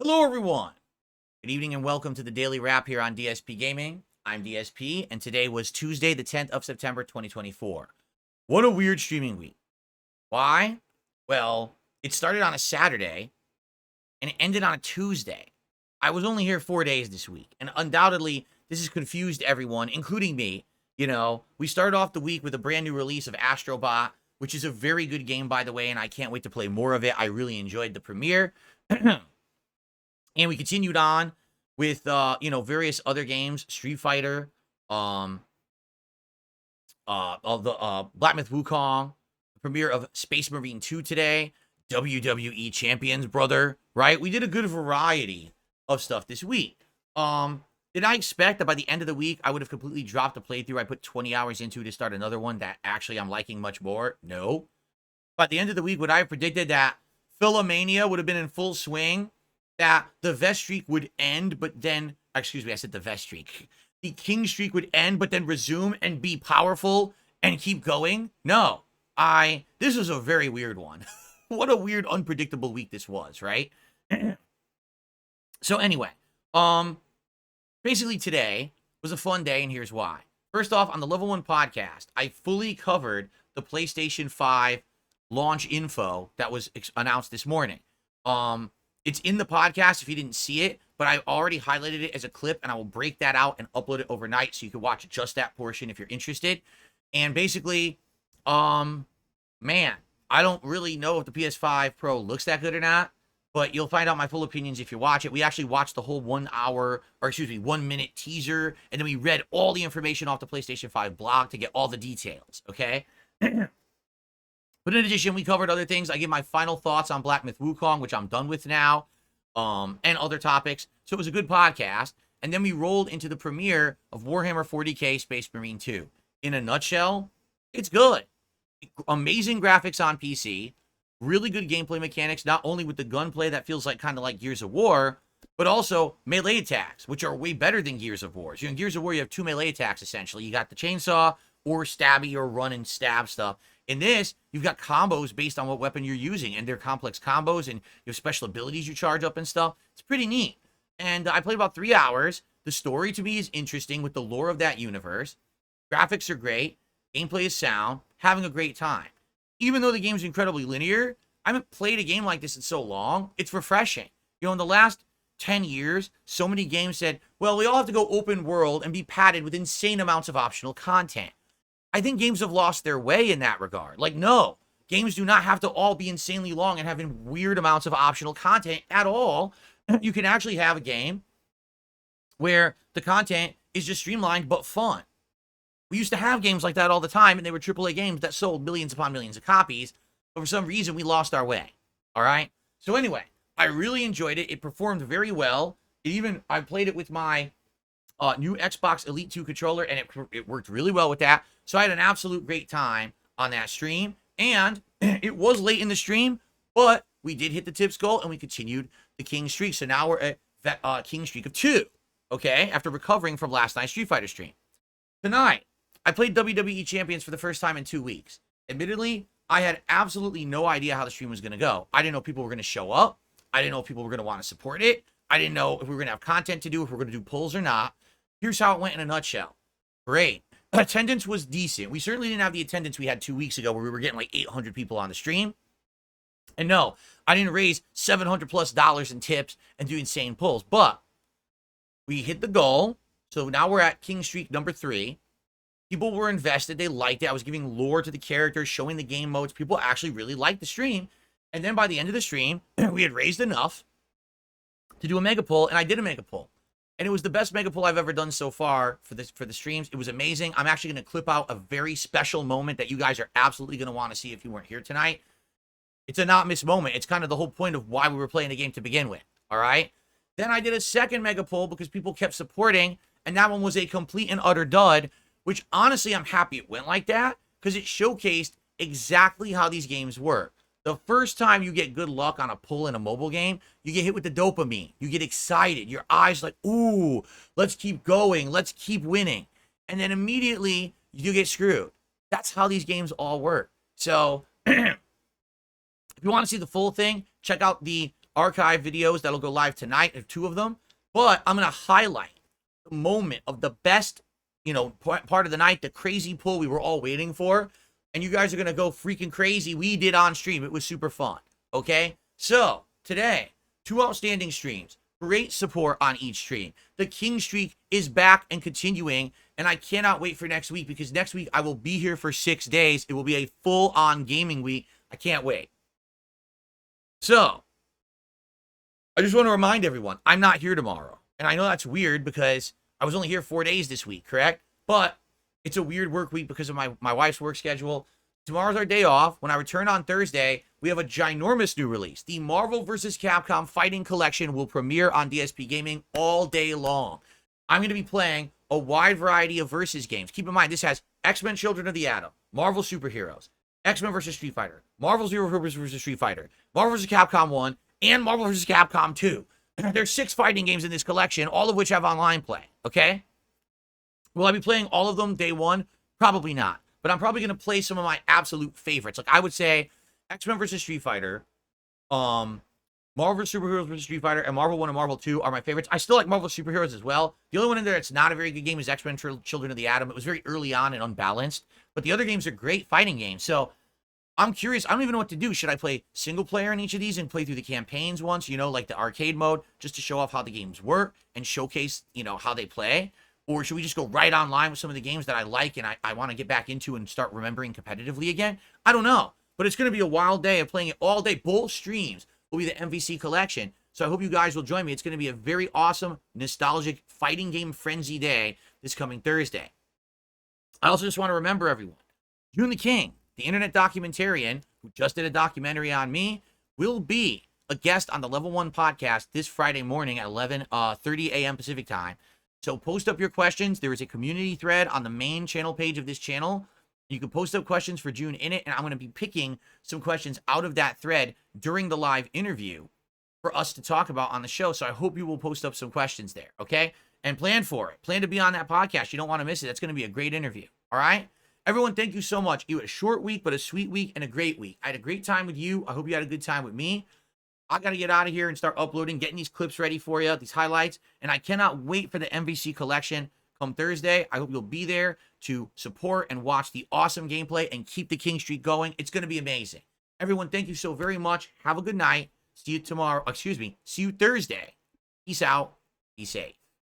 Hello, everyone. Good evening and welcome to the Daily Wrap here on DSPGaming. I'm DSP, and today was Tuesday, the 10th of September, 2024. What a weird streaming week. Why? Well, it started on a Saturday and it ended on a Tuesday. I was only here 4 days this week, and undoubtedly, this has confused everyone, including me. We started off the week with a brand new release of Astrobot, which is a very good game, by the way, and I can't wait to play more of it. I really enjoyed the premiere. And we continued on with, various other games, Street Fighter, the Black Myth Wukong, the premiere of Space Marine 2 today, WWE Champions, brother, right? We did a good variety of stuff this week. Did I expect that by the end of the week, I would have completely dropped a playthrough I put 20 hours into to start another one that actually I'm liking much more? No. By the end of the week, would I have predicted that Philomania would have been in full swing? That the vest streak would end, but then, excuse me, I said the vest streak. The king streak would end, but then resume and be powerful and keep going? No. This was a very weird one. What a weird, unpredictable week this was, right? So anyway, basically today was a fun day, and here's why. First off, on the Level 1 podcast, I fully covered the PlayStation 5 launch info that was announced this morning. It's in the podcast if you didn't see it, but I already highlighted it as a clip, and I will break that out and upload it overnight so you can watch just that portion if you're interested. And basically, man, I don't really know if the PS5 Pro looks that good or not, but you'll find out my full opinions if you watch it. We actually watched the whole 1 minute teaser, and then we read all the information off the PlayStation 5 blog to get all the details, okay? But in addition, we covered other things. I give my final thoughts on Black Myth Wukong, which I'm done with now, and other topics. So it was a good podcast. And then we rolled into the premiere of Warhammer 40K Space Marine 2. In a nutshell, it's good. Amazing graphics on PC. Really good gameplay mechanics, not only with the gunplay that feels like kind of like Gears of War, but also melee attacks, which are way better than Gears of War. So in Gears of War, you have two melee attacks, essentially. You got the chainsaw or stabby or run and stab stuff. In this, you've got combos based on what weapon you're using, and they're complex combos, and you have special abilities you charge up and stuff. It's pretty neat. And I played about 3 hours. The story to me is interesting with the lore of that universe. Graphics are great. Gameplay is sound. Having a great time. Even though the game's incredibly linear, I haven't played a game like this in so long. It's refreshing. In the last 10 years, so many games said, well, we all have to go open world and be padded with insane amounts of optional content. I think games have lost their way in that regard. Like, no, games do not have to all be insanely long and having weird amounts of optional content at all. You can actually have a game where the content is just streamlined but fun. We used to have games like that all the time, and they were AAA games that sold millions upon millions of copies, but for some reason, we lost our way. All right? So anyway, I really enjoyed it. It performed very well. I played it with my new Xbox Elite 2 controller, and it worked really well with that. So I had an absolute great time on that stream, and it was late in the stream, but we did hit the tips goal, and we continued the king streak. So now we're at that king streak of 2, okay, after recovering from last night's Street Fighter stream. Tonight, I played WWE Champions for the first time in 2 weeks. Admittedly, I had absolutely no idea how the stream was going to go. I didn't know if people were going to show up. I didn't know if people were going to want to support it. I didn't know if we were going to have content to do, if we were going to do polls or not. Here's how it went in a nutshell. Great. Attendance was decent. We certainly didn't have the attendance we had 2 weeks ago where we were getting like 800 people on the stream. And no, I didn't raise $700+ in tips and do insane pulls, but we hit the goal. So now we're at king streak number 3. People were invested. They liked it. I was giving lore to the characters, showing the game modes. People actually really liked the stream. And then by the end of the stream, we had raised enough to do a mega pull, and I did a mega pull. And it was the best mega pull I've ever done so far for the streams. It was amazing. I'm actually going to clip out a very special moment that you guys are absolutely going to want to see if you weren't here tonight. It's a not miss moment. It's kind of the whole point of why we were playing the game to begin with. All right? Then I did a second mega pull because people kept supporting, and that one was a complete and utter dud, which honestly I'm happy it went like that because it showcased exactly how these games work. The first time you get good luck on a pull in a mobile game, you get hit with the dopamine. You get excited. Your eyes like, ooh, let's keep going. Let's keep winning. And then immediately you get screwed. That's how these games all work. So if you want to see the full thing, check out the archive videos that'll go live tonight, of 2 of them. But I'm going to highlight the moment of the best, part of the night, the crazy pull we were all waiting for. And you guys are going to go freaking crazy. We did on stream. It was super fun. Okay? So, today, 2 outstanding streams. Great support on each stream. The King Streak is back and continuing, and I cannot wait for next week because next week I will be here for 6 days. It will be a full-on gaming week. I can't wait. So, I just want to remind everyone, I'm not here tomorrow. And I know that's weird because I was only here 4 days this week, correct? But it's a weird work week because of my wife's work schedule. Tomorrow's our day off. When I return on Thursday, we have a ginormous new release. The Marvel vs. Capcom Fighting Collection will premiere on DSPGaming all day long. I'm going to be playing a wide variety of versus games. Keep in mind, this has X-Men Children of the Atom, Marvel Superheroes, X-Men vs. Street Fighter, Marvel Zero vs. Street Fighter, Marvel vs. Capcom 1, and Marvel vs. Capcom 2. There's 6 fighting games in this collection, all of which have online play, okay? Will I be playing all of them day one? Probably not. But I'm probably going to play some of my absolute favorites. Like, I would say X-Men vs. Street Fighter, Marvel vs. Superheroes vs. Street Fighter, and Marvel 1 and Marvel 2 are my favorites. I still like Marvel Superheroes as well. The only one in there that's not a very good game is X-Men Children of the Atom. It was very early on and unbalanced. But the other games are great fighting games. So, I'm curious. I don't even know what to do. Should I play single player in each of these and play through the campaigns once, like the arcade mode, just to show off how the games work and showcase, how they play? Or should we just go right online with some of the games that I like and I want to get back into and start remembering competitively again? I don't know. But it's going to be a wild day of playing it all day. Both streams will be the MVC collection. So I hope you guys will join me. It's going to be a very awesome, nostalgic, fighting game frenzy day this coming Thursday. I also just want to remember everyone. June the King, the internet documentarian who just did a documentary on me, will be a guest on the Level 1 podcast this Friday morning at 11:30 a.m. Pacific time. So post up your questions. There is a community thread on the main channel page of this channel. You can post up questions for June in it, and I'm going to be picking some questions out of that thread during the live interview for us to talk about on the show. So I hope you will post up some questions there, okay? And plan for it. Plan to be on that podcast. You don't want to miss it. That's going to be a great interview, all right? Everyone, thank you so much. It was a short week, but a sweet week and a great week. I had a great time with you. I hope you had a good time with me. I got to get out of here and start uploading, getting these clips ready for you, these highlights. And I cannot wait for the MVC collection come Thursday. I hope you'll be there to support and watch the awesome gameplay and keep the King Streak going. It's going to be amazing. Everyone, thank you so very much. Have a good night. See you tomorrow. See you Thursday. Peace out. Be safe.